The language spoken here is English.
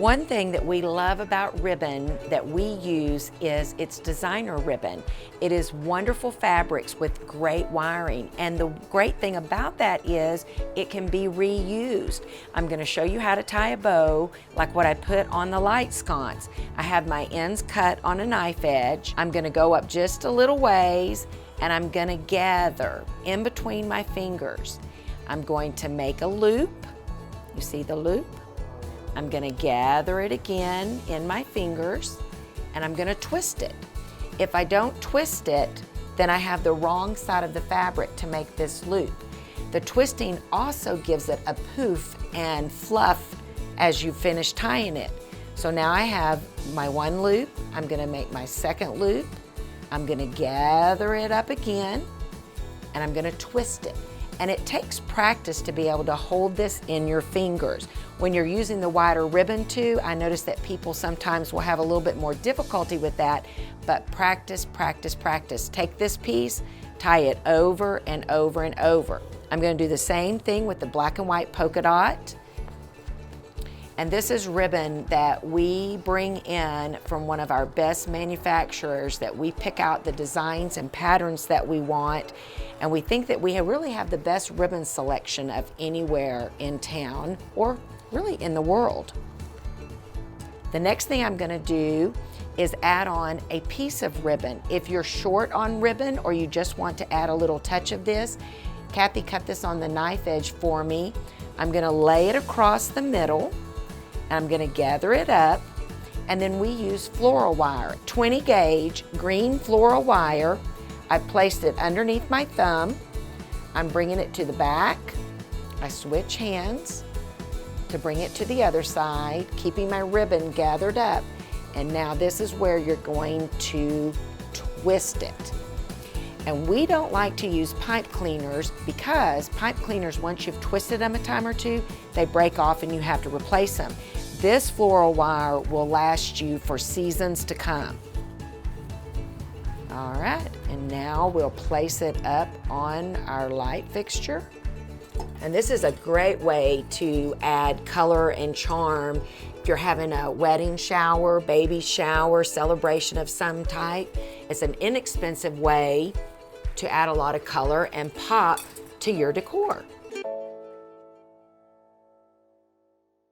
One thing that we love about ribbon that we use is it's designer ribbon. It is wonderful fabrics with great wiring, and the great thing about that is it can be reused. I'm going to show you how to tie a bow like what I put on the light sconce. I have my ends cut on a knife edge. I'm going to go up just a little ways and I'm going to gather in between my fingers. I'm going to make a loop. You see the loop? I'm going to gather it again in my fingers and I'm going to twist it. If I don't twist it, then I have the wrong side of the fabric to make this loop. The twisting also gives it a poof and fluff as you finish tying it. So now I have my one loop, I'm going to make my second loop, I'm going to gather it up again, and I'm going to twist it. And it takes practice to be able to hold this in your fingers. When you're using the wider ribbon too, I notice that people sometimes will have a little bit more difficulty with that, but practice, practice, practice. Take this piece, tie it over and over and over. I'm going to do the same thing with the black and white polka dot. And this is ribbon that we bring in from one of our best manufacturers, that we pick out the designs and patterns that we want. And we think that we really have the best ribbon selection of anywhere in town, or really in the world. The next thing I'm going to do is add on a piece of ribbon. If you're short on ribbon or you just want to add a little touch of this, Kathy cut this on the knife edge for me. I'm going to lay it across the middle. I'm going to gather it up, and then we use floral wire, 20 gauge green floral wire. I placed it underneath my thumb. I'm bringing it to the back. I switch hands to bring it to the other side, keeping my ribbon gathered up. And now this is where you're going to twist it. And we don't like to use pipe cleaners, because pipe cleaners, once you've twisted them a time or two, they break off and you have to replace them. This floral wire will last you for seasons to come. All right, and now we'll place it up on our light fixture. And this is a great way to add color and charm if you're having a wedding shower, baby shower, celebration of some type. It's an inexpensive way to add a lot of color and pop to your decor.